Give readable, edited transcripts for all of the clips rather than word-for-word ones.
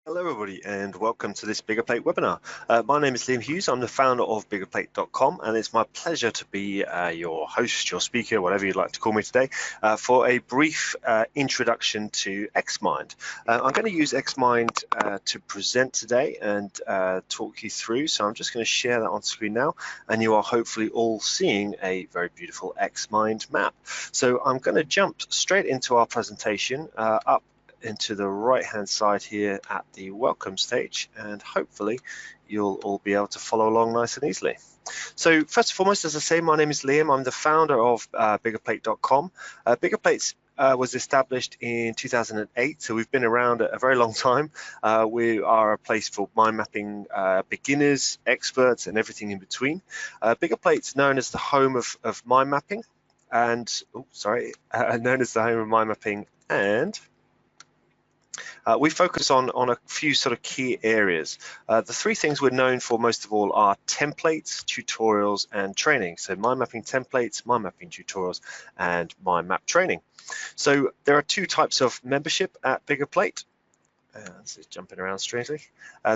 Hello everybody and welcome to this Biggerplate webinar. My name is Liam Hughes, I'm the founder of Biggerplate.com and it's my pleasure to be your host, your speaker, whatever you'd like to call me today, for a brief introduction to XMind. I'm going to use XMind to present today and talk you through, so I'm just going to share that on screen now and you are hopefully all seeing a very beautiful XMind map. So I'm going to jump straight into our presentation up into the right hand side here at the welcome stage, and hopefully you'll all be able to follow along nice and easily. So first and foremost, as I say, my name is Liam. I'm the founder of Biggerplate.com. Biggerplate was established in 2008, so we've been around a very long time. We are a place for mind mapping beginners, experts, and everything in between. Biggerplate's known as the home of mind mapping, and known as the home of mind mapping, and we focus on a few sort of key areas. The three things we're known for most of all are templates, tutorials, and training. So mind mapping templates, mind mapping tutorials, and mind map training. So there are two types of membership at Biggerplate. This is jumping around strangely.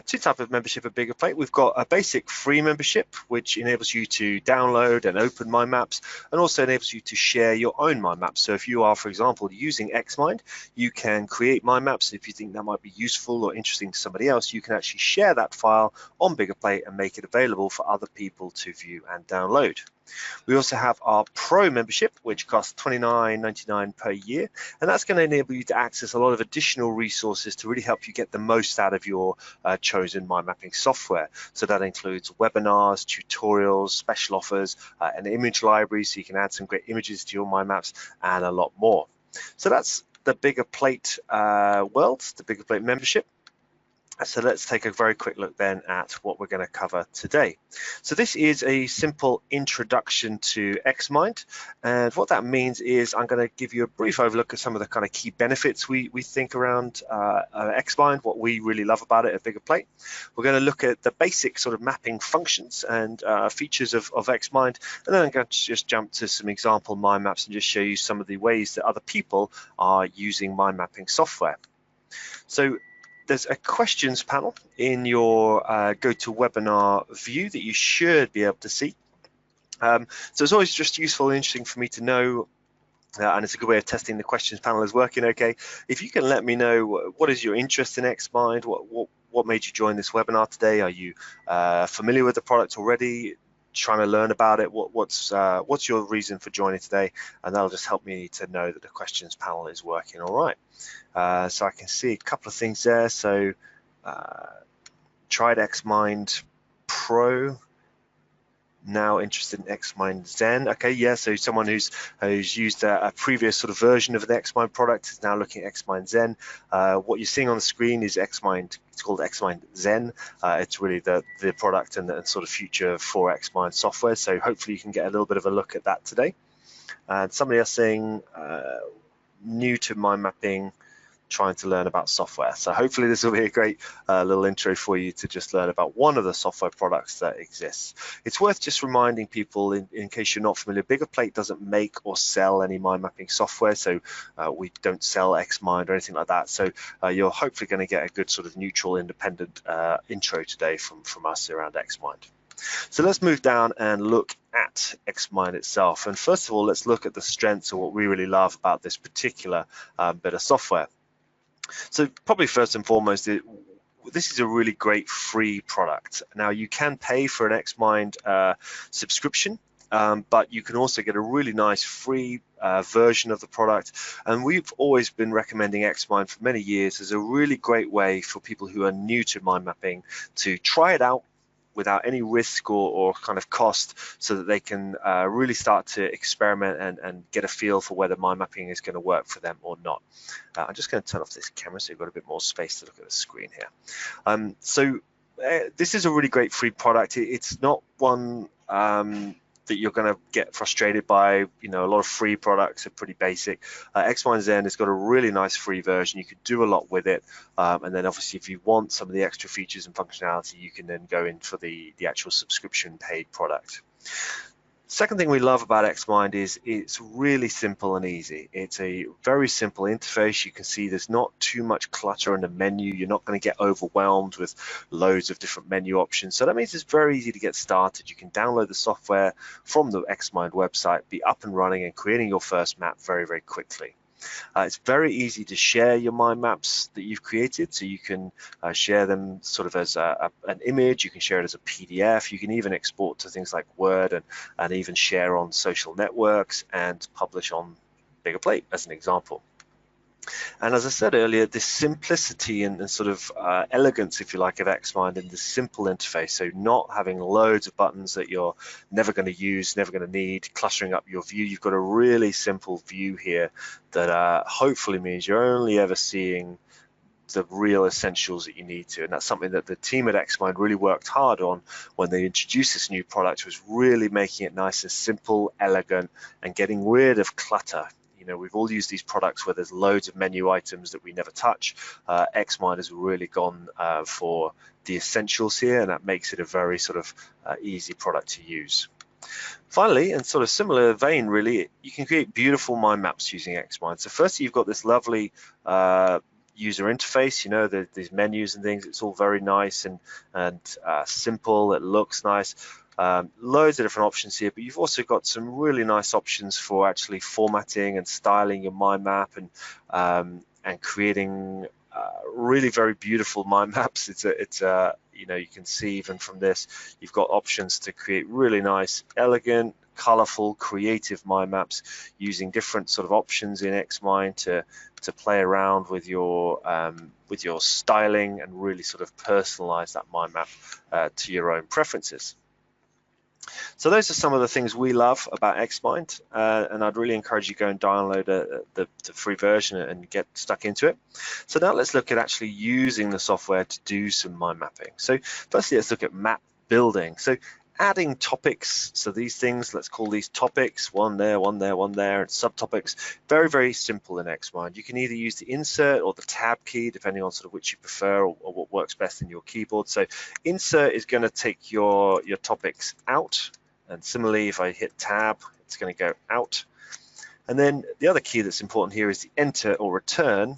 Two types of membership at Biggerplate. We've got a basic free membership, which enables you to download and open mind maps, and also enables you to share your own mind maps. So if you are, for example, using XMind, you can create mind maps. If you think that might be useful or interesting to somebody else, you can actually share that file on Biggerplate and make it available for other people to view and download. We also have our Pro membership, which costs $29.99 per year, and that's going to enable you to access a lot of additional resources to really help you get the most out of your chosen mind mapping software. So that includes webinars, tutorials, special offers, an image library so you can add some great images to your mind maps, and a lot more. So that's the Biggerplate world, the Biggerplate membership. So let's take a very quick look then at what we're going to cover today. So this is a simple introduction to XMind, and what that means is I'm going to give you a brief overlook at some of the kind of key benefits we think around XMind, what we really love about it at Biggerplate. We're going to look at the basic sort of mapping functions and features of XMind, and then I'm going to just jump to some example mind maps and just show you some of the ways that other people are using mind mapping software. So there's a questions panel in your GoToWebinar view that you should be able to see. So it's always just useful and interesting for me to know, and it's a good way of testing the questions panel is working okay. If you can let me know what is your interest in XMind, what made you join this webinar today? Are you familiar with the product already? Trying to learn about it? What's your reason for joining today? And that'll just help me to know that the questions panel is working all right. So I can see a couple of things there. So tried XMind Pro, now interested in XMind Zen. Okay, yeah, so someone who's used a previous sort of version of the XMind product is now looking at XMind Zen. What you're seeing on the screen is XMind. It's called XMind Zen. It's really the product and the sort of future for XMind software. So hopefully you can get a little bit of a look at that today. And somebody else saying new to mind mapping, trying to learn about software. So hopefully this will be a great little intro for you to just learn about one of the software products that exists. It's worth just reminding people, in case you're not familiar, Biggerplate doesn't make or sell any mind mapping software, so we don't sell XMind or anything like that. So you're hopefully going to get a good sort of neutral, independent intro today from us around XMind. So let's move down and look at XMind itself. And first of all, let's look at the strengths of what we really love about this particular bit of software. So probably first and foremost, this is a really great free product. Now you can pay for an XMind subscription, but you can also get a really nice free version of the product. And we've always been recommending XMind for many years as a really great way for people who are new to mind mapping to try it out without any risk or kind of cost, so that they can really start to experiment and get a feel for whether mind mapping is going to work for them or not. I'm just going to turn off this camera so you've got a bit more space to look at the screen here. This is a really great free product. It's not one that you're going to get frustrated by. You know, a lot of free products are pretty basic. XMind Zen has got a really nice free version. You can do a lot with it, and then obviously if you want some of the extra features and functionality, you can then go in for the actual subscription paid product. Second thing we love about XMind is it's really simple and easy. It's a very simple interface. You can see there's not too much clutter in the menu. You're not going to get overwhelmed with loads of different menu options. So that means it's very easy to get started. You can download the software from the XMind website, be up and running and creating your first map very, very quickly. It's very easy to share your mind maps that you've created, so you can share them sort of as an image, you can share it as a PDF, you can even export to things like Word and even share on social networks and publish on Biggerplate as an example. And as I said earlier, this simplicity and sort of elegance, if you like, of XMind in this simple interface, so not having loads of buttons that you're never going to use, never going to need, clustering up your view. You've got a really simple view here that hopefully means you're only ever seeing the real essentials that you need to, and that's something that the team at XMind really worked hard on when they introduced this new product, was really making it nice and simple, elegant, and getting rid of clutter. You know, we've all used these products where there's loads of menu items that we never touch. XMind has really gone for the essentials here, and that makes it a very sort of easy product to use. Finally, and sort of similar vein really, you can create beautiful mind maps using XMind. So firstly, you've got this lovely user interface, you know, these menus and things. It's all very nice and simple. It looks nice. Loads of different options here, but you've also got some really nice options for actually formatting and styling your mind map and creating really very beautiful mind maps. It's you know, you can see even from this, you've got options to create really nice, elegant, colorful, creative mind maps using different sort of options in XMind to play around with your styling and really sort of personalize that mind map to your own preferences. So those are some of the things we love about XMind, and I'd really encourage you to go and download the free version and get stuck into it. So now let's look at actually using the software to do some mind mapping. So firstly, let's look at map building. So adding topics, so these things, let's call these topics, one there, one there, one there, and subtopics, very, very simple in XMind. You can either use the insert or the tab key, depending on sort of which you prefer or what works best in your keyboard. So insert is going to take your topics out, and similarly, if I hit tab, it's going to go out. And then the other key that's important here is the enter or return,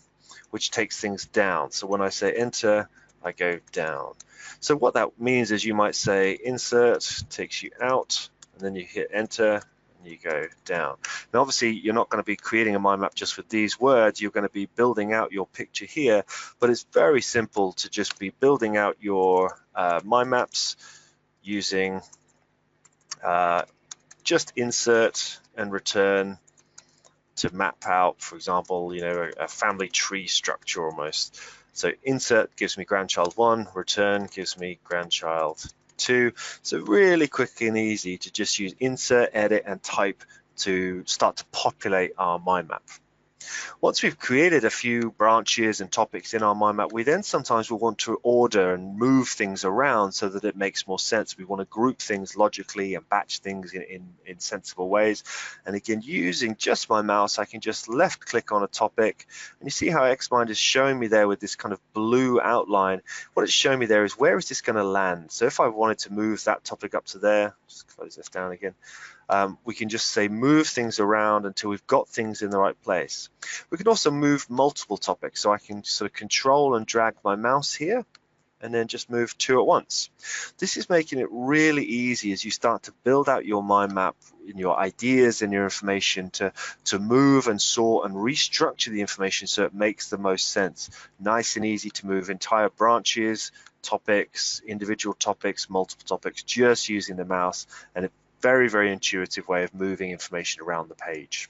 which takes things down. So when I say enter, I go down. So what that means is you might say insert takes you out, and then you hit enter and you go down. Now obviously you're not going to be creating a mind map just with these words, you're going to be building out your picture here, but it's very simple to just be building out your mind maps using just insert and return to map out, for example, you know, a family tree structure almost. So insert gives me grandchild 1, return gives me grandchild 2. So really quick and easy to just use insert, edit, and type to start to populate our mind map. Once we've created a few branches and topics in our mind map, we then sometimes will want to order and move things around so that it makes more sense. We want to group things logically and batch things in sensible ways. And again, using just my mouse, I can just left click on a topic, and you see how XMind is showing me there with this kind of blue outline. What it's showing me there is where is this going to land. So if I wanted to move that topic up to there, just close this down again. We can just say move things around until we've got things in the right place. We can also move multiple topics, so I can sort of control and drag my mouse here and then just move 2 at once. This is making it really easy as you start to build out your mind map in your ideas and your information to move and sort and restructure the information so it makes the most sense. Nice and easy to move entire branches, topics, individual topics, multiple topics, just using the mouse, and it very, very intuitive way of moving information around the page.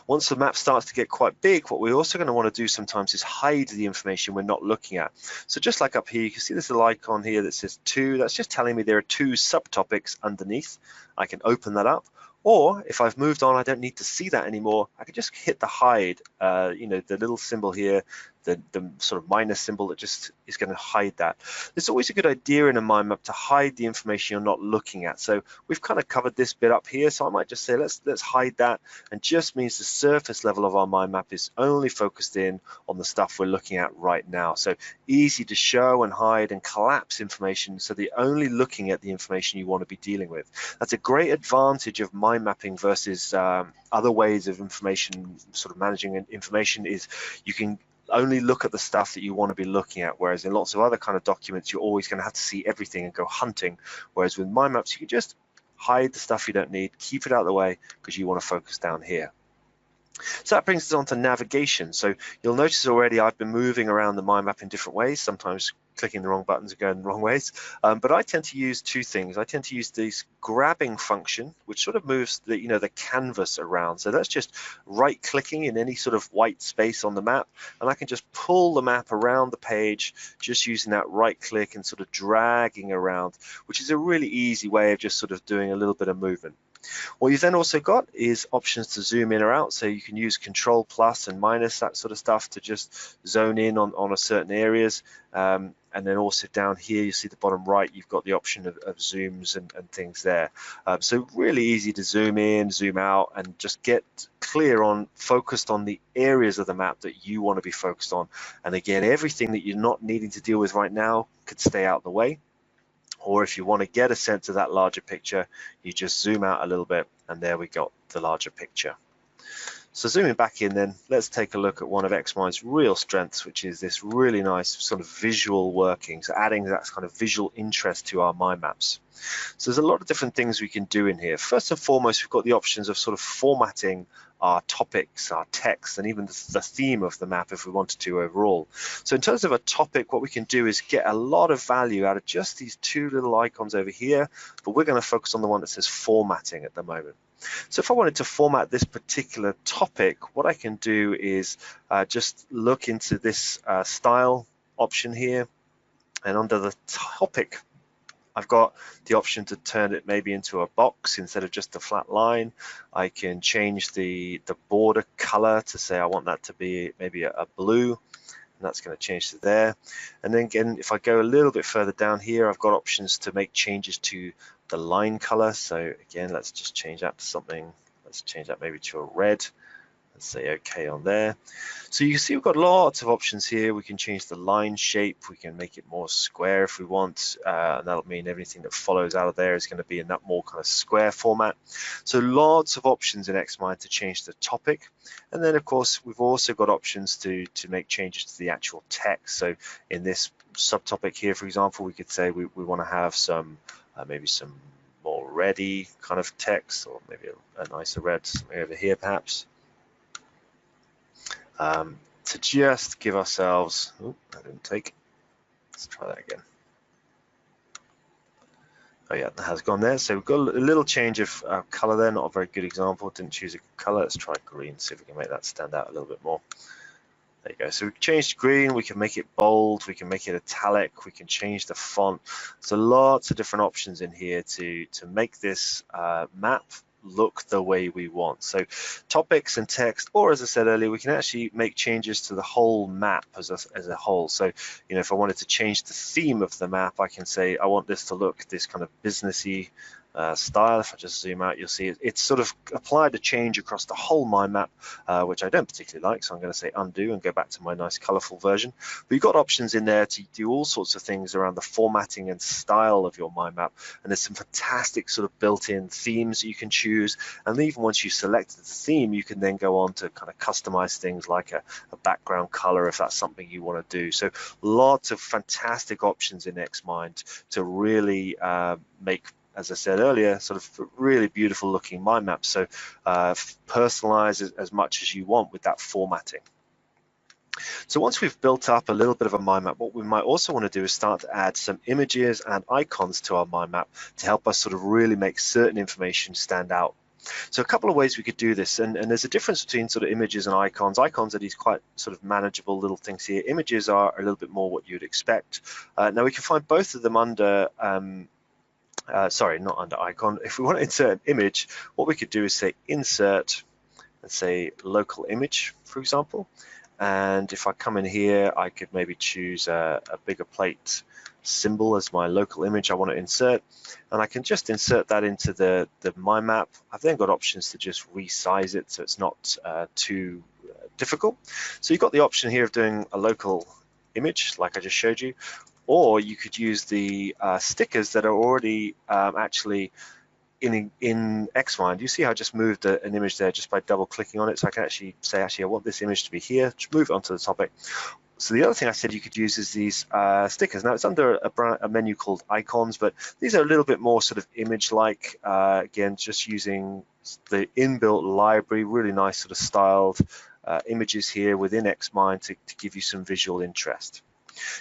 Once the map starts to get quite big, what we're also going to want to do sometimes is hide the information we're not looking at. So just like up here, you can see this little icon here that says 2. That's just telling me there are 2 subtopics underneath. I can open that up. Or if I've moved on, I don't need to see that anymore. I can just hit the hide, you know, the little symbol here the sort of minus symbol that just is going to hide that. It's always a good idea in a mind map to hide the information you're not looking at. So we've kind of covered this bit up here, so I might just say let's hide that, and just means the surface level of our mind map is only focused in on the stuff we're looking at right now. So easy to show and hide and collapse information so that you're only looking at the information you want to be dealing with. That's a great advantage of mind mapping versus other ways of information, sort of managing information, is you can only look at the stuff that you want to be looking at, whereas in lots of other kind of documents you're always going to have to see everything and go hunting, whereas with mind maps you can just hide the stuff you don't need, keep it out of the way because you want to focus down here. So that brings us on to navigation. So you'll notice already I've been moving around the mind map in different ways, sometimes clicking the wrong buttons and going the wrong ways, but I tend to use two things. I tend to use this grabbing function, which sort of moves the canvas around. So that's just right clicking in any sort of white space on the map, and I can just pull the map around the page just using that right click and sort of dragging around, which is a really easy way of just sort of doing a little bit of movement. What you've then also got is options to zoom in or out, so you can use Control plus and minus, that sort of stuff, to just zone in on a certain areas. And then also down here, you see the bottom right, you've got the option of zooms and things there. So really easy to zoom in, zoom out, and just get clear on, focused on the areas of the map that you want to be focused on. And again, everything that you're not needing to deal with right now could stay out of the way. Or if you want to get a sense of that larger picture, you just zoom out a little bit, and there we got the larger picture. So zooming back in then, let's take a look at one of XMind's real strengths, which is this really nice sort of visual working, so adding that kind of visual interest to our mind maps. So there's a lot of different things we can do in here. First and foremost, we've got the options of sort of formatting our topics, our text, and even the theme of the map if we wanted to overall. So in terms of a topic, what we can do is get a lot of value out of just these two little icons over here, but we're going to focus on the one that says formatting at the moment. So if I wanted to format this particular topic, what I can do is just look into this style option here, and under the topic I've got the option to turn it maybe into a box instead of just a flat line. I can change the border color to say I want that to be maybe a blue, and that's going to change to there. And then again, if I go a little bit further down here, I've got options to make changes to the line color. So again, let's just change that to something. Let's change that maybe to a red. Let's say OK on there. So you can see we've got lots of options here. We can change the line shape. We can make it more square if we want. And that'll mean everything that follows out of there is going to be in that more kind of square format. So lots of options in XMind to change the topic. And then, of course, we've also got options to make changes to the actual text. So in this subtopic here, for example, we could say we want to have some maybe some more reddy kind of text, or maybe a nicer red over here perhaps. To just give ourselves, oh, that didn't take, let's try that again. Oh yeah, that has gone there. So we've got a little change of color there, not a very good example, didn't choose a good color. Let's try green, see if we can make that stand out a little bit more. There you go. So we've changed green, we can make it bold, we can make it italic, we can change the font. So lots of different options in here to make this map look the way we want. So topics and text, or as I said earlier, we can actually make changes to the whole map as a whole. So, you know, if I wanted to change the theme of the map, I can say I want this to look this kind of businessy style. If I just zoom out, you'll see it's sort of applied a change across the whole mind map, which I don't particularly like, so I'm going to say undo and go back to my nice colorful version. But you've got options in there to do all sorts of things around the formatting and style of your mind map, and there's some fantastic sort of built-in themes you can choose, and even once you've selected the theme, you can then go on to kind of customize things like a background color if that's something you want to do. So lots of fantastic options in XMind to really make, as I said earlier, sort of really beautiful looking mind maps. So personalize as much as you want with that formatting. So once we've built up a little bit of a mind map, what we might also want to do is start to add some images and icons to our mind map to help us sort of really make certain information stand out. So a couple of ways we could do this, and there's a difference between sort of images and icons. Icons are these quite sort of manageable little things here. Images are a little bit more what you'd expect. Now we can find both of them under sorry, not under icon. If we want to insert an image, what we could do is say insert and say local image, for example, And if I come in here, I could maybe choose a Biggerplate symbol as my local image I want to insert, and I can just insert that into the mind map. I've then got options to just resize it so it's not too difficult. So you've got the option here of doing a local image like I just showed you, or you could use the stickers that are already actually in XMind. You see how I just moved an image there just by double clicking on it, so I can actually say, actually I want this image to be here, just move it onto the topic. So the other thing I said you could use is these stickers. Now it's under a menu called icons, but these are a little bit more sort of image-like. Again, just using the inbuilt library, really nice sort of styled images here within XMind to give you some visual interest.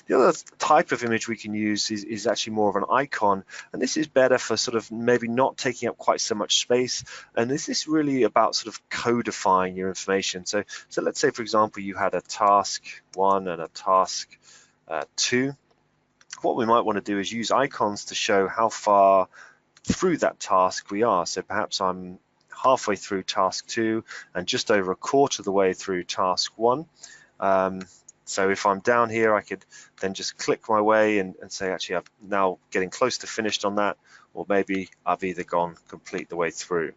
The other type of image we can use is actually more of an icon, and this is better for sort of maybe not taking up quite so much space, and this is really about sort of codifying your information. So let's say, for example, you had a task 1 and a task 2. What we might want to do is use icons to show how far through that task we are. So perhaps I'm halfway through task 2 and just over a quarter of the way through task 1. So if I'm down here, I could then just click my way and say, actually, I'm now getting close to finished on that, or maybe I've either gone complete the way through.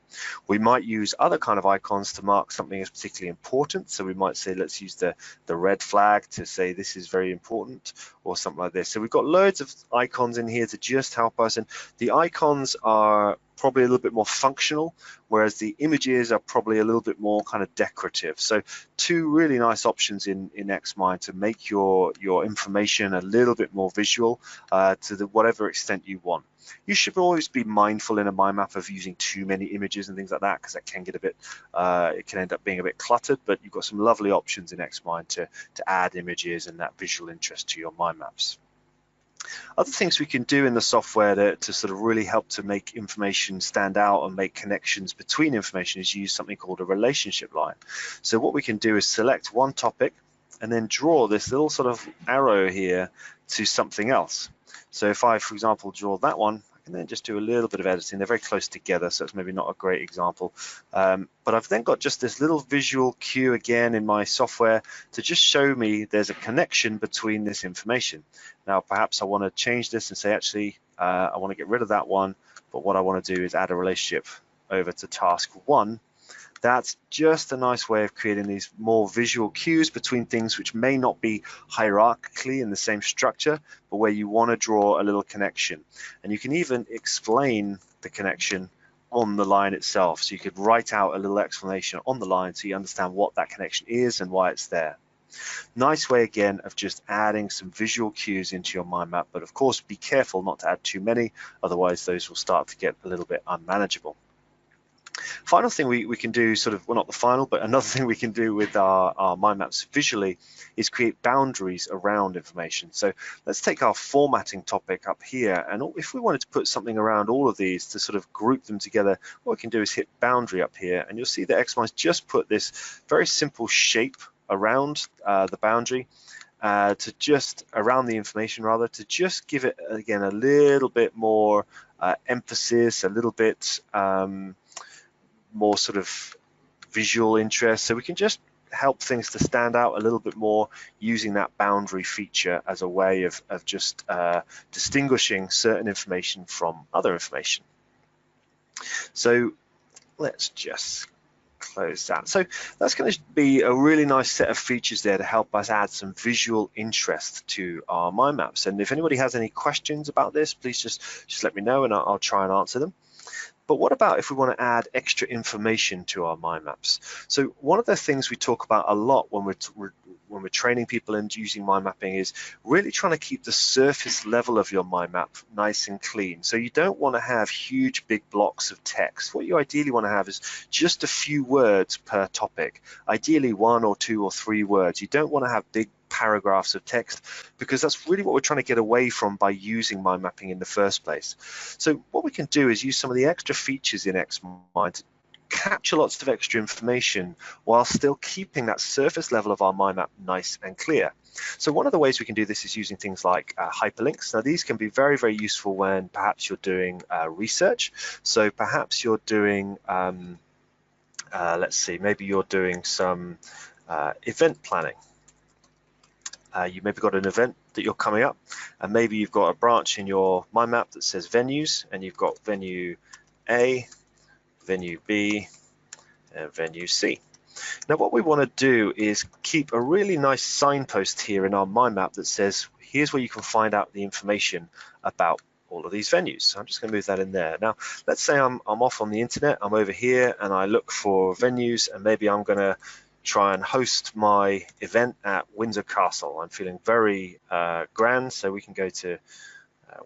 We might use other kind of icons to mark something as particularly important. So we might say, let's use the red flag to say this is very important, or something like this. So we've got loads of icons in here to just help us. And the icons are probably a little bit more functional, whereas the images are probably a little bit more kind of decorative. So two really nice options in XMind to make your information a little bit more visual to whatever extent you want. You should always be mindful in a mind map of using too many images and things like that, because that can get a bit, it can end up being a bit cluttered, but you've got some lovely options in XMind to add images and that visual interest to your mind maps. Other things we can do in the software to sort of really help to make information stand out and make connections between information is use something called a relationship line. So what we can do is select one topic and then draw this little sort of arrow here to something else. So if I, for example, draw that one, I can then just do a little bit of editing. They're very close together, so it's maybe not a great example. But I've then got just this little visual cue again in my software to just show me there's a connection between this information. Now, perhaps I want to change this and say, actually, I want to get rid of that one, but what I want to do is add a relationship over to task 1. That's just a nice way of creating these more visual cues between things which may not be hierarchically in the same structure, but where you want to draw a little connection. And you can even explain the connection on the line itself. So you could write out a little explanation on the line so you understand what that connection is and why it's there. Nice way again of just adding some visual cues into your mind map, but of course be careful not to add too many, otherwise those will start to get a little bit unmanageable. Final thing we can do, sort of, well, not the final, but another thing we can do with our mind maps visually is create boundaries around information. So let's take our formatting topic up here, and if we wanted to put something around all of these to sort of group them together, what we can do is hit boundary up here, and you'll see that XMind's just put this very simple shape around the boundary to just around the information rather, to just give it again a little bit more emphasis, a little bit more sort of visual interest, so we can just help things to stand out a little bit more using that boundary feature as a way of just distinguishing certain information from other information. So let's just close that. So that's going to be a really nice set of features there to help us add some visual interest to our mind maps. And if anybody has any questions about this, please just let me know and I'll try and answer them. But what about if we want to add extra information to our mind maps? So one of the things we talk about a lot when we're training people and using mind mapping is really trying to keep the surface level of your mind map nice and clean. So you don't want to have huge big blocks of text. What you ideally want to have is just a few words per topic, ideally 1 or 2 or 3 words. You don't want to have big paragraphs of text, because that's really what we're trying to get away from by using mind mapping in the first place. So what we can do is use some of the extra features in XMind to capture lots of extra information while still keeping that surface level of our mind map nice and clear. So one of the ways we can do this is using things like hyperlinks. Now these can be very, very useful when perhaps you're doing research. So perhaps you're doing, let's see, maybe you're doing some event planning. you maybe got an event that you're coming up, and maybe you've got a branch in your mind map that says venues, and you've got venue A, venue B, and venue C. Now what we want to do is keep a really nice signpost here in our mind map that says here's where you can find out the information about all of these venues. So I'm just going to move that in there. Now let's say I'm off on the internet, I'm over here and I look for venues, and maybe I'm going to try and host my event at Windsor Castle. I'm feeling very grand, so we can go to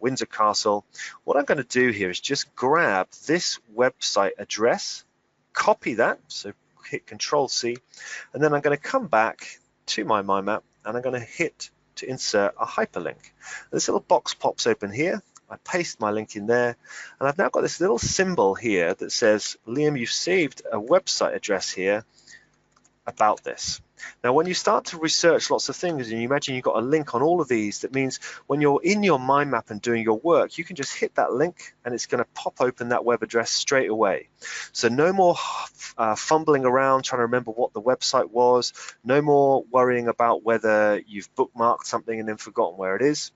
Windsor Castle. What I'm going to do here is just grab this website address, copy that, so hit Control-C, and then I'm going to come back to my mind map and I'm going to hit to insert a hyperlink. This little box pops open here. I paste my link in there, and I've now got this little symbol here that says, Liam, you've saved a website address here about this. Now when you start to research lots of things and you imagine you've got a link on all of these, that means when you're in your mind map and doing your work, you can just hit that link and it's going to pop open that web address straight away. So no more fumbling around trying to remember what the website was, no more worrying about whether you've bookmarked something and then forgotten where it is.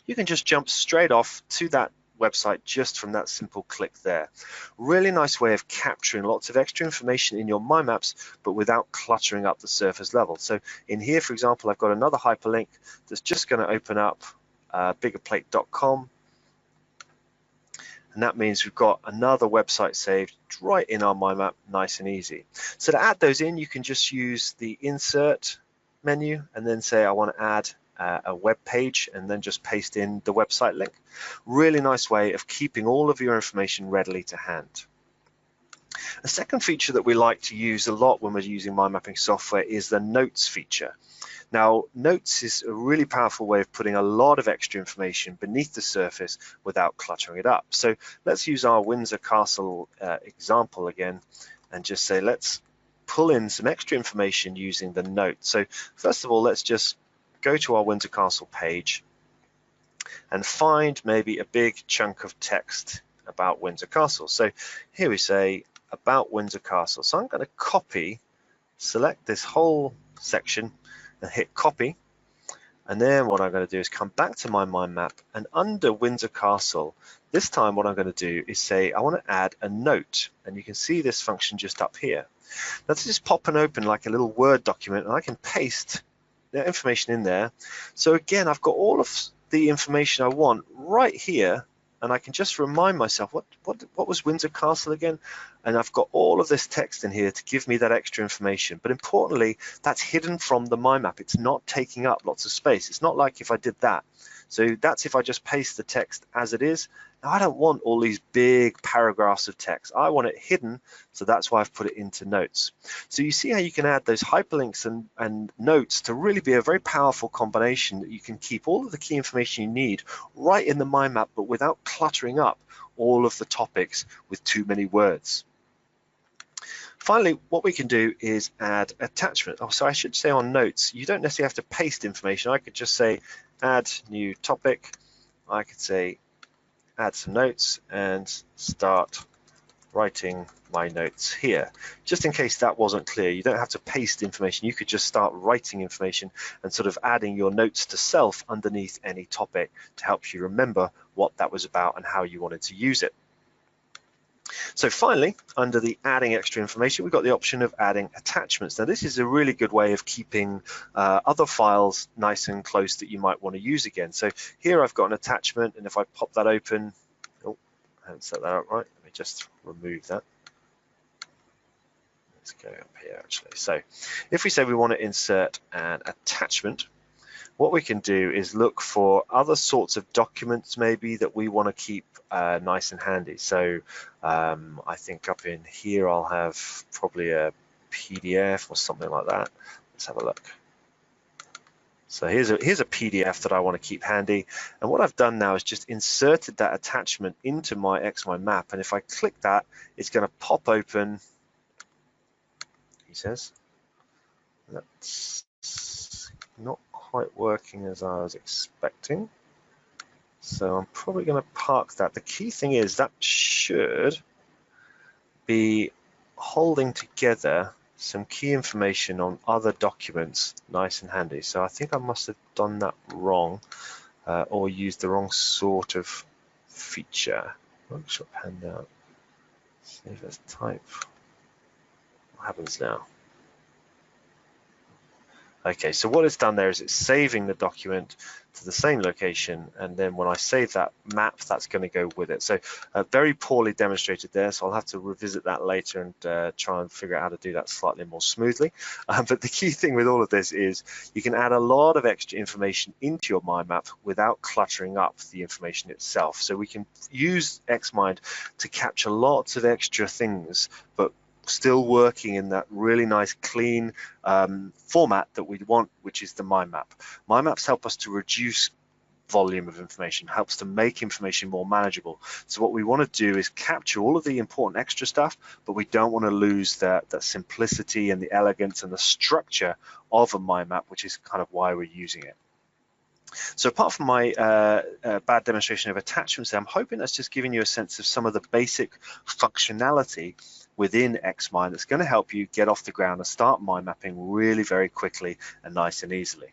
You can just jump straight off to that website just from that simple click there. Really nice way of capturing lots of extra information in your mind maps, but without cluttering up the surface level. So in here, for example, I've got another hyperlink that's just going to open up biggerplate.com, and that means we've got another website saved right in our mind map, nice and easy. So to add those in, you can just use the insert menu and then say I want to add a web page, and then just paste in the website link. Really nice way of keeping all of your information readily to hand. A second feature that we like to use a lot when we're using mind mapping software is the notes feature. Now notes is a really powerful way of putting a lot of extra information beneath the surface without cluttering it up. So let's use our Windsor Castle example again and just say let's pull in some extra information using the note. So first of all, let's just go to our Windsor Castle page and find maybe a big chunk of text about Windsor Castle. So here we say about Windsor Castle. So I'm going to copy, select this whole section and hit copy. And then what I'm going to do is come back to my mind map, and under Windsor Castle, this time what I'm going to do is say I want to add a note, and you can see this function just up here. Now this is popping open like a little Word document, and I can paste the information in there. So again, I've got all of the information I want right here, and I can just remind myself what was Windsor Castle again, and I've got all of this text in here to give me that extra information. But importantly, that's hidden from the mind map. It's not taking up lots of space. It's not like if I did that. So that's if I just paste the text as it is. Now I don't want all these big paragraphs of text. I want it hidden, so that's why I've put it into notes. So you see how you can add those hyperlinks and notes to really be a very powerful combination that you can keep all of the key information you need right in the mind map, but without cluttering up all of the topics with too many words. Finally, what we can do is add attachment. Oh, so I should say on notes, you don't necessarily have to paste information. I could just say add new topic. I could say add some notes and start writing my notes here. Just in case that wasn't clear, you don't have to paste information. You could just start writing information and sort of adding your notes to self underneath any topic to help you remember what that was about and how you wanted to use it. So finally, under the adding extra information, we've got the option of adding attachments. Now this is a really good way of keeping other files nice and close that you might want to use again. So here I've got an attachment, and if I pop that open, oh, I haven't set that up right. Let me just remove that. Let's go up here actually. So if we say we want to insert an attachment, what we can do is look for other sorts of documents maybe that we want to keep nice and handy. So I think up in here I'll have probably a PDF or something like that. Let's have a look. So here's a PDF that I want to keep handy, and what I've done now is just inserted that attachment into my XMind map, and if I click that, it's going to pop open. He says that's not quite working as I was expecting, so I'm probably going to park that. The key thing is that should be holding together some key information on other documents nice and handy. So I think I must have done that wrong or used the wrong sort of feature. Workshop handout. Save as type. What happens now? Okay, so what it's done there is it's saving the document to the same location, and then when I save that map, that's going to go with it. So very poorly demonstrated there, so I'll have to revisit that later and try and figure out how to do that slightly more smoothly. But the key thing with all of this is you can add a lot of extra information into your mind map without cluttering up the information itself. So we can use XMind to capture lots of extra things, but still working in that really nice clean format that we want, which is the mind map. Mind maps help us to reduce volume of information, helps to make information more manageable. So what we want to do is capture all of the important extra stuff, but we don't want to lose that simplicity and the elegance and the structure of a mind map, which is kind of why we're using it. So apart from my bad demonstration of attachments, I'm hoping that's just giving you a sense of some of the basic functionality within XMind that's going to help you get off the ground and start mind mapping really very quickly and nice and easily.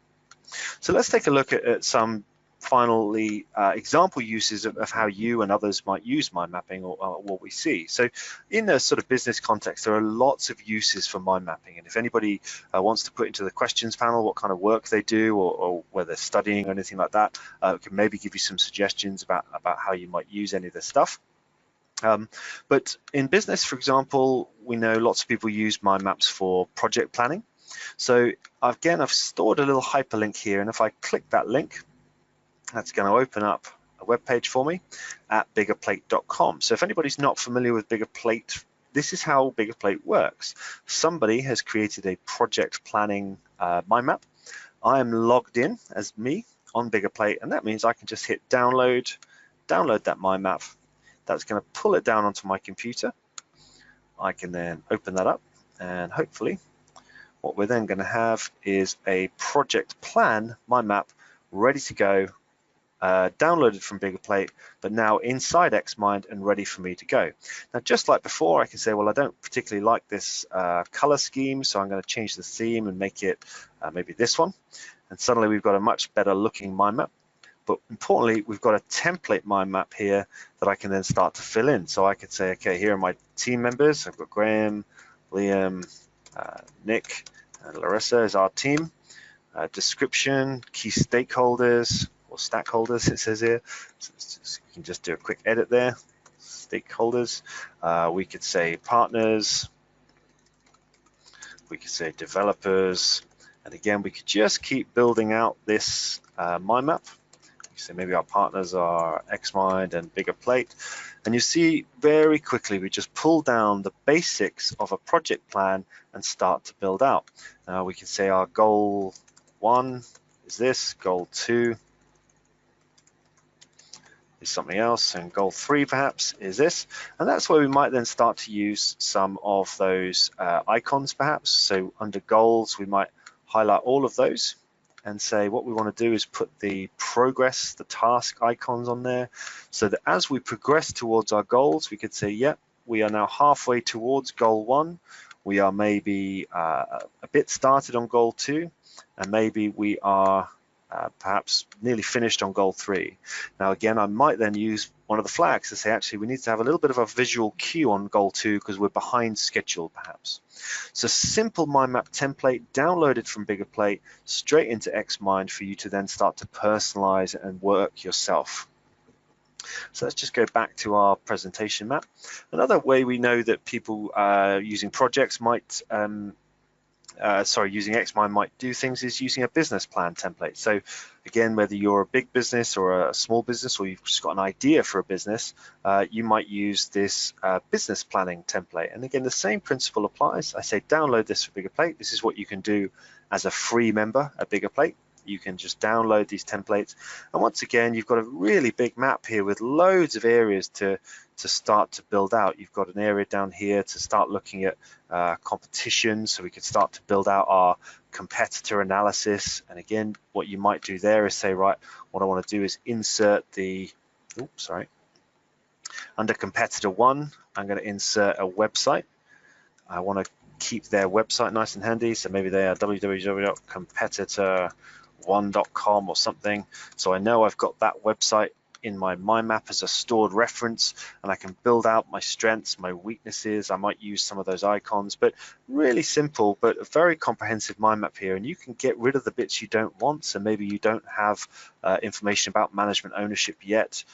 So let's take a look at some finally example uses of how you and others might use mind mapping or what we see. So in a sort of business context, there are lots of uses for mind mapping, and if anybody wants to put into the questions panel what kind of work they do or whether they're studying or anything like that, can maybe give you some suggestions about how you might use any of this stuff. But in business, for example, we know lots of people use mind maps for project planning. So again, I've stored a little hyperlink here, and if I click that link, that's going to open up a web page for me at biggerplate.com. So if anybody's not familiar with Biggerplate, this is how Biggerplate works. Somebody has created a project planning mind map. I am logged in as me on Biggerplate, and that means I can just hit download that mind map. That's going to pull it down onto my computer. I can then open that up, and hopefully what we're then going to have is a project plan mind map ready to go, downloaded from Biggerplate, but now inside XMind and ready for me to go. Now, just like before, I can say, well, I don't particularly like this color scheme, so I'm going to change the theme and make it maybe this one. And suddenly we've got a much better looking mind map. But importantly, we've got a template mind map here that I can then start to fill in. So I could say, okay, here are my team members. I've got Graham, Liam, Nick, and Larissa is our team. Description, key stakeholders, or stakeholders, it says here. So you can just do a quick edit there. Stakeholders. We could say partners. We could say developers. And again, we could just keep building out this mind map. So maybe our partners are XMind and Biggerplate. And you see very quickly we just pull down the basics of a project plan and start to build out. Now we can say our goal 1 is this, goal 2 is something else, and goal 3 perhaps is this. And that's where we might then start to use some of those icons perhaps. So under goals, we might highlight all of those and say what we want to do is put the progress, the task icons on there, so that as we progress towards our goals, we could say, yep, we are now halfway towards goal 1. We are maybe a bit started on goal 2, and maybe we are perhaps nearly finished on goal 3. Now again, I might then use one of the flags to say, actually, we need to have a little bit of a visual cue on goal 2 because we're behind schedule perhaps. So simple mind map template downloaded from Biggerplate straight into XMind for you to then start to personalize and work yourself. So let's just go back to our presentation map. Another way we know that people using projects might using XMind might do things is using a business plan template. So again, whether you're a big business or a small business, or you've just got an idea for a business, you might use this business planning template. And again, the same principle applies. I say download this for Biggerplate. This is what you can do as a free member at Biggerplate. You can just download these templates. And once again, you've got a really big map here with loads of areas to start to build out. You've got an area down here to start looking at competition, so we could start to build out our competitor analysis. And again, what you might do there is say, right, what I want to do is insert the, under competitor 1, I'm going to insert a website. I want to keep their website nice and handy. So maybe they are www.competitor1.com or something. So I know I've got that website in my mind map as a stored reference, and I can build out my strengths, my weaknesses. I might use some of those icons, but really simple, but a very comprehensive mind map here. And you can get rid of the bits you don't want. So maybe you don't have information about management ownership yet.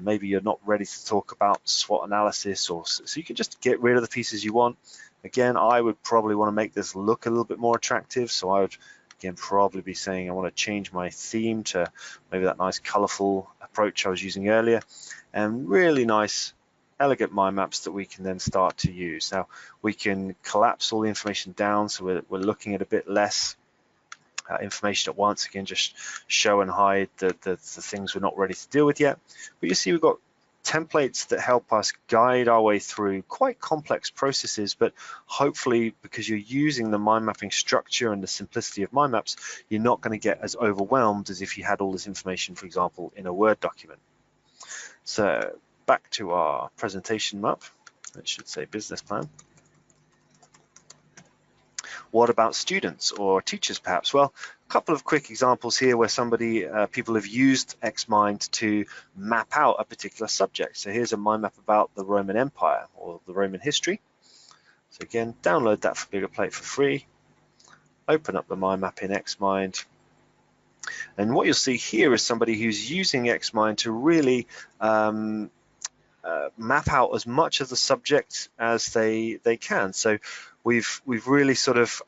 Maybe you're not ready to talk about SWOT analysis, or so you can just get rid of the pieces you want. Again, I would probably want to make this look a little bit more attractive. So I would again probably be saying I want to change my theme to maybe that nice colorful approach I was using earlier, and really nice elegant mind maps that we can then start to use. Now we can collapse all the information down, so we're looking at a bit less information at once. Again, just show and hide the things we're not ready to deal with yet. But you see we've got templates that help us guide our way through quite complex processes, but hopefully because you're using the mind mapping structure and the simplicity of mind maps, you're not going to get as overwhelmed as if you had all this information, for example, in a Word document. So back to our presentation map. It should say business plan. What about students or teachers perhaps? Well, a couple of quick examples here where people have used XMind to map out a particular subject. So here's a mind map about the Roman Empire or the Roman history. So again, download that for Biggerplate for free. Open up the mind map in XMind. And what you'll see here is somebody who's using XMind to really map out as much of the subject as they can. So we've really sort of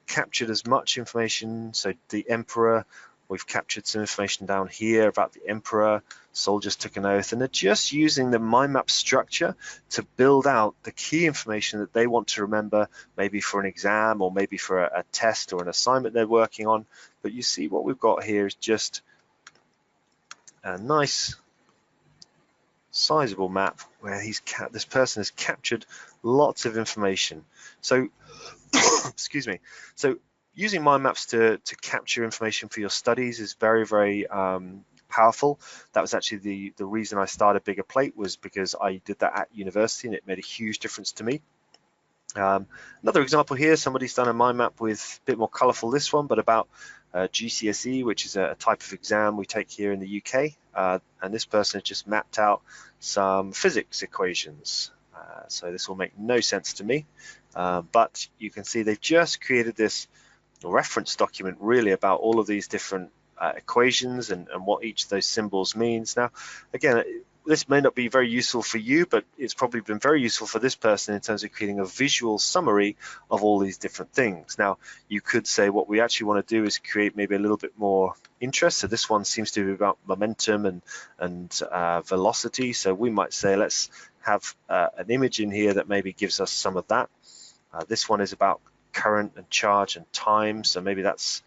captured as much information. So the emperor, we've captured some information down here about the emperor. Soldiers took an oath, and they're just using the mind map structure to build out the key information that they want to remember, maybe for an exam or maybe for a test or an assignment they're working on. But you see what we've got here is just a nice sizable map where this person has captured lots of information. So excuse me. So using mind maps to capture information for your studies is very, very powerful. That was actually the reason I started Biggerplate, was because I did that at university and it made a huge difference to me. Another example here, somebody's done a mind map with a bit more colorful, this one, but about GCSE, which is a type of exam we take here in the UK. And this person has just mapped out some physics equations. So this will make no sense to me, but you can see they've just created this reference document really about all of these different equations and what each of those symbols means. Now, again, this may not be very useful for you, but it's probably been very useful for this person in terms of creating a visual summary of all these different things. Now, you could say what we actually want to do is create maybe a little bit more interest. So this one seems to be about momentum and velocity. So we might say, let's have an image in here that maybe gives us some of that. This one is about current and charge and time. So maybe that's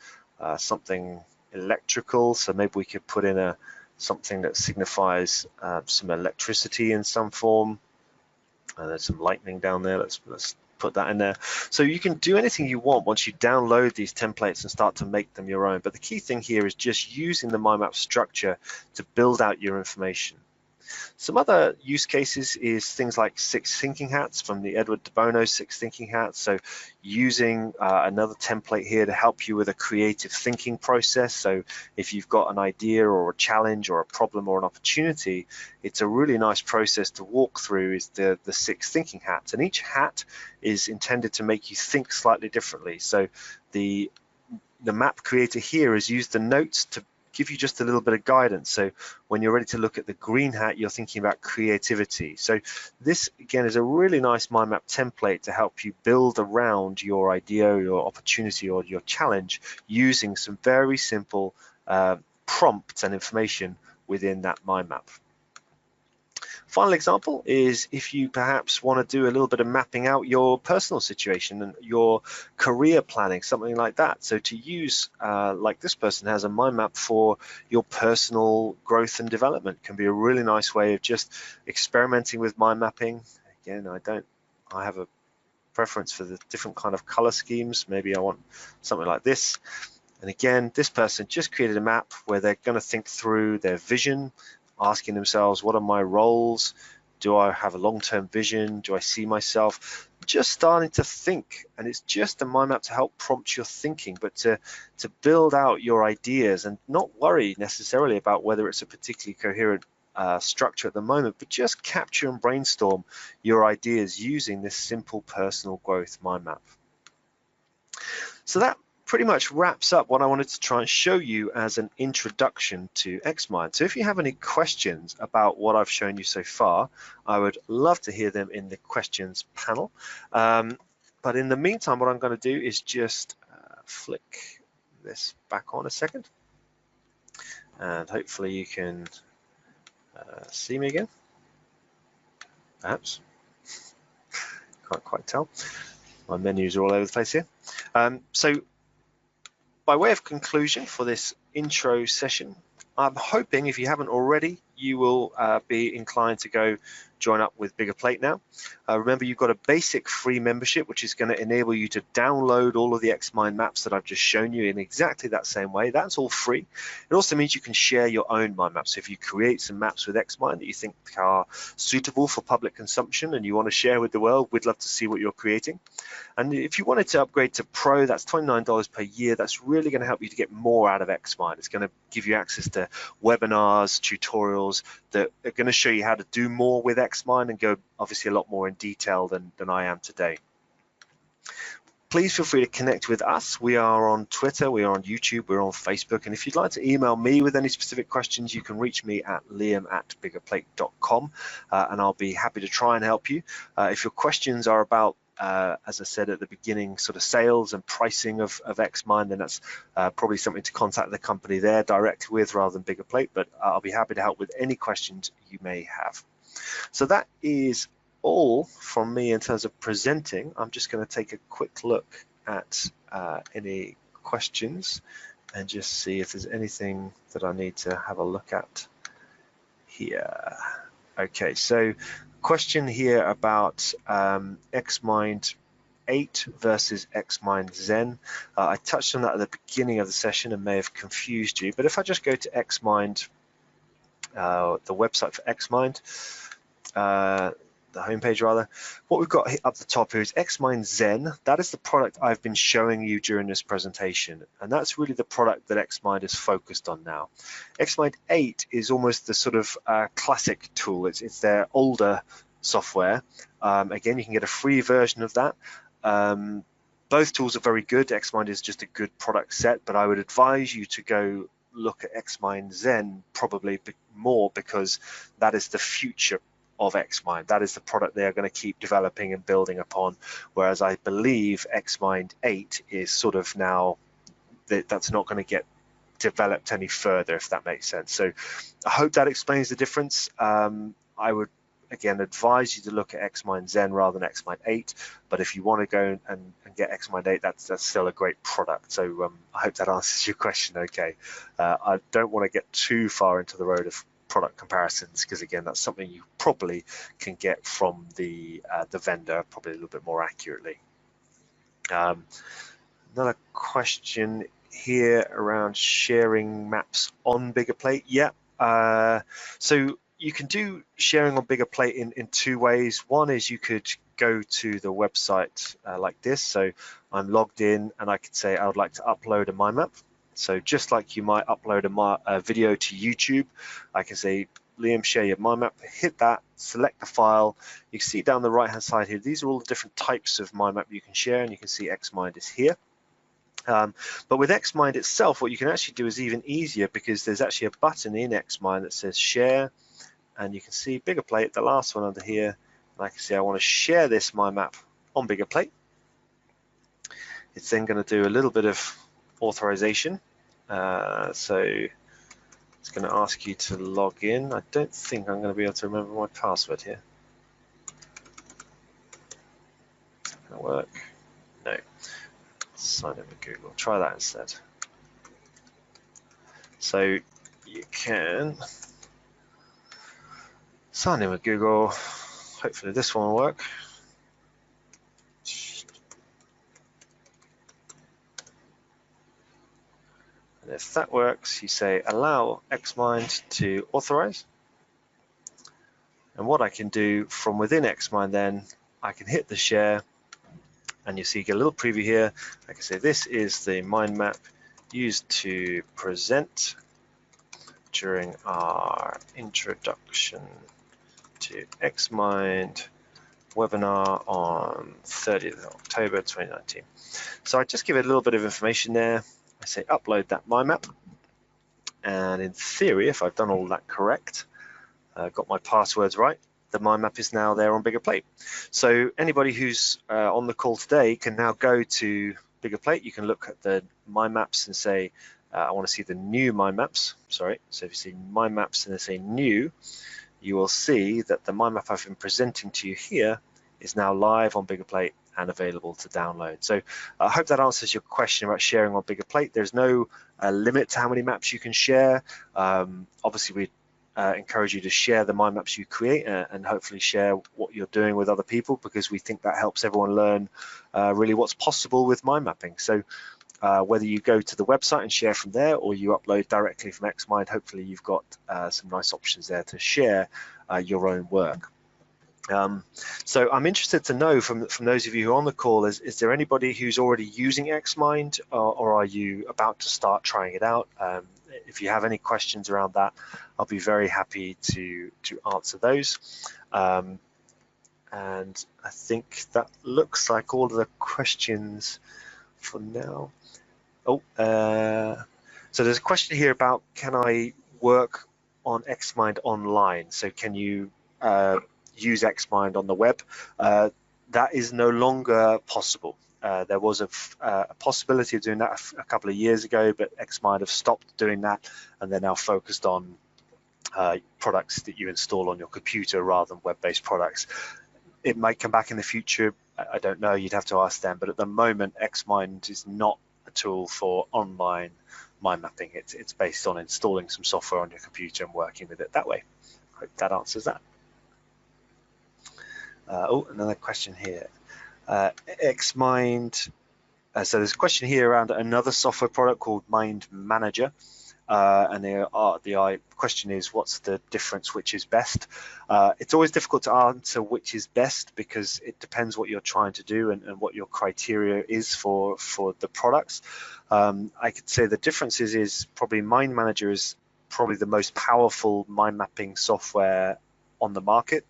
something electrical. So maybe we could put in something that signifies some electricity in some form. There's some lightning down there. Let's put that in there. So you can do anything you want once you download these templates and start to make them your own. But the key thing here is just using the mind map structure to build out your information. Some other use cases is things like 6 thinking hats from the Edward de Bono 6 thinking hats. So using another template here to help you with a creative thinking process. So if you've got an idea or a challenge or a problem or an opportunity, it's a really nice process to walk through, is the 6 thinking hats. And each hat is intended to make you think slightly differently. So the map creator here has used the notes to give you just a little bit of guidance. So when you're ready to look at the green hat, you're thinking about creativity. So this again is a really nice mind map template to help you build around your idea, your opportunity, or your challenge using some very simple prompts and information within that mind map. Final example is if you perhaps want to do a little bit of mapping out your personal situation and your career planning, something like that. So to use, like this person has a mind map for your personal growth and development, can be a really nice way of just experimenting with mind mapping. Again, I have a preference for the different kind of color schemes. Maybe I want something like this. And again, this person just created a map where they're going to think through their vision, asking themselves, what are my roles? Do I have a long-term vision? Do I see myself? just starting to think, and it's just a mind map to help prompt your thinking, but to build out your ideas and not worry necessarily about whether it's a particularly coherent structure at the moment, but just capture and brainstorm your ideas using this simple personal growth mind map. So that pretty much wraps up what I wanted to try and show you as an introduction to XMind. So if you have any questions about what I've shown you so far, I would love to hear them in the questions panel. But in the meantime, what I'm going to do is just flick this back on a second, and hopefully you can see me again. Perhaps. Can't quite tell. My menus are all over the place here. So by way of conclusion for this intro session, I'm hoping, if you haven't already, you will be inclined to go join up with Biggerplate now. Remember, you've got a basic free membership, which is going to enable you to download all of the XMind maps that I've just shown you in exactly that same way. That's all free. It also means you can share your own mind maps. So if you create some maps with XMind that you think are suitable for public consumption and you want to share with the world, we'd love to see what you're creating. And if you wanted to upgrade to Pro, that's $29 per year. That's really going to help you to get more out of XMind. It's going to give you access to webinars, tutorials that are going to show you how to do more with XMind and go obviously a lot more in detail than I am today. Please feel free to connect with us. We are on Twitter, we are on YouTube, we're on Facebook. And if you'd like to email me with any specific questions, you can reach me at liam@biggerplate.com, and I'll be happy to try and help you. If your questions are about as I said at the beginning, sort of sales and pricing of XMind, then that's probably something to contact the company there directly with rather than Biggerplate, but I'll be happy to help with any questions you may have. So that is all from me in terms of presenting. I'm just going to take a quick look at any questions and just see if there's anything that I need to have a look at here. Okay, so question here about XMind 8 versus XMind Zen. I touched on that at the beginning of the session and may have confused you, but if I just go to XMind, the website for XMind, the homepage rather, what we've got up the top here is XMind Zen. That is the product I've been showing you during this presentation, and that's really the product that XMind is focused on now. XMind 8 is almost the sort of classic tool. It's their older software. Again, you can get a free version of that. Both tools are very good. XMind is just a good product set, but I would advise you to go look at XMind Zen probably more, because that is the future of XMind. That is the product they are going to keep developing and building upon, whereas I believe XMind 8 is sort of now, that's not going to get developed any further, if that makes sense. So I hope that explains the difference. I would again advise you to look at XMind Zen rather than XMind 8, but if you want to go and get XMind 8, that's still a great product. So I hope that answers your question okay. I don't want to get too far into the road of product comparisons, because again, that's something you probably can get from the vendor probably a little bit more accurately. Another question here around sharing maps on Biggerplate. Yeah, so you can do sharing on Biggerplate in two ways. One is you could go to the website like this. So I'm logged in and I could say I would like to upload a mind map. So just like you might upload a video to YouTube, I can say, Liam, share your mind map, hit that, select the file. You can see down the right hand side here, these are all the different types of mind map you can share, and you can see XMind is here. But with XMind itself, what you can actually do is even easier, because there's actually a button in XMind that says share, and you can see Biggerplate, the last one under here, and I can say I want to share this mind map on Biggerplate. It's then going to do a little bit of authorization. So it's going to ask you to log in. I don't think I'm going to be able to remember my password here. Is that going to work? No. Sign in with Google. Try that instead. So you can sign in with Google. Hopefully this one will work. And if that works, you say allow XMind to authorize. And what I can do from within XMind then, I can hit the share, and you see you get a little preview here. Like I say, this is the mind map used to present during our introduction to XMind webinar on 30th of October 2019. So I just give it a little bit of information there. I say upload that mind map, and in theory, if I've done all that correct, got my passwords right, the mind map is now there on Biggerplate. So anybody who's on the call today can now go to Biggerplate. You can look at the mind maps and say, I want to see the new mind maps. Sorry, so if you see mind maps and they say new, you will see that the mind map I've been presenting to you here is now live on Biggerplate and available to download. So I hope that answers your question about sharing on Biggerplate. There's no limit to how many maps you can share. Obviously, we encourage you to share the mind maps you create and hopefully share what you're doing with other people, because we think that helps everyone learn really what's possible with mind mapping. So whether you go to the website and share from there, or you upload directly from XMind, hopefully you've got some nice options there to share your own work. So I'm interested to know from those of you who are on the call, is there anybody who's already using XMind, or are you about to start trying it out? If you have any questions around that, I'll be very happy to answer those. And I think that looks like all of the questions for now. Oh, so there's a question here about, can I work on XMind online? So can you use XMind on the web? That is no longer possible. There was a possibility of doing that a couple of years ago, but XMind have stopped doing that, and they're now focused on products that you install on your computer rather than web-based products. It might come back in the future. I don't know. You'd have to ask them. But at the moment, XMind is not a tool for online mind mapping. It's based on installing some software on your computer and working with it that way. I hope that answers that. Oh, another question here. XMind. So there's a question here around another software product called Mind Manager. And the question is, what's the difference, which is best? It's always difficult to answer which is best, because it depends what you're trying to do and what your criteria is for the products. I could say the difference is probably Mind Manager is probably the most powerful mind mapping software on the market.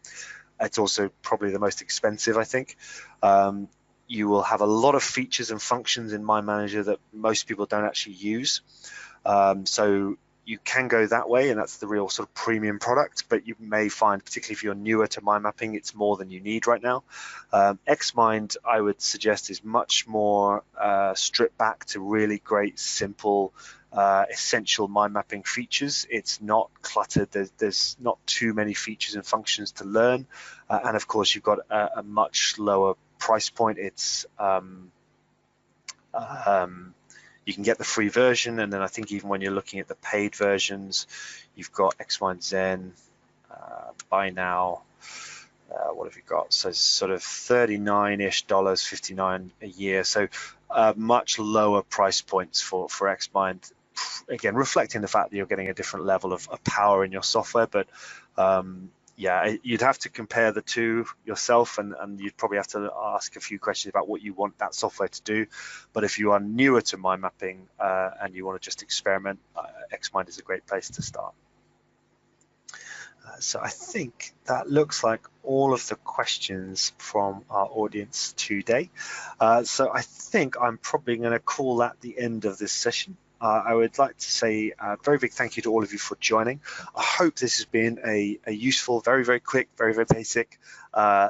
It's also probably the most expensive, I think. You will have a lot of features and functions in Mind Manager that most people don't actually use. So you can go that way, and that's the real sort of premium product, but you may find, particularly if you're newer to mind mapping, it's more than you need right now. XMind, I would suggest, is much more stripped back to really great, simple, essential mind mapping features. It's not cluttered. There's not too many features and functions to learn. And of course, you've got a much lower price point. It's you can get the free version, and then I think even when you're looking at the paid versions, you've got XMind Zen, Buy Now. What have you got? So sort of $39-ish, $59 a year. So much lower price points for XMind. Again, reflecting the fact that you're getting a different level of power in your software, but yeah, you'd have to compare the two yourself, and you'd probably have to ask a few questions about what you want that software to do. But if you are newer to mind mapping and you want to just experiment, XMind is a great place to start. So I think that looks like all of the questions from our audience today. So I think I'm probably going to call that the end of this session. I would like to say a very big thank you to all of you for joining. I hope this has been a useful, very, very quick, very, very basic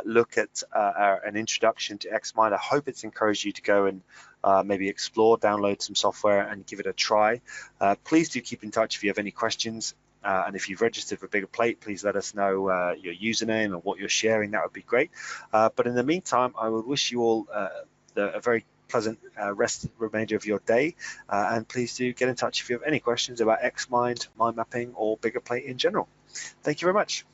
look at an introduction to XMind. I hope it's encouraged you to go and maybe explore, download some software and give it a try. Please do keep in touch if you have any questions. And if you've registered for Biggerplate, please let us know your username and what you're sharing. That would be great. But in the meantime, I would wish you all a very pleasant remainder of your day, and please do get in touch if you have any questions about XMind, mind mapping, or Biggerplate in general. Thank you very much.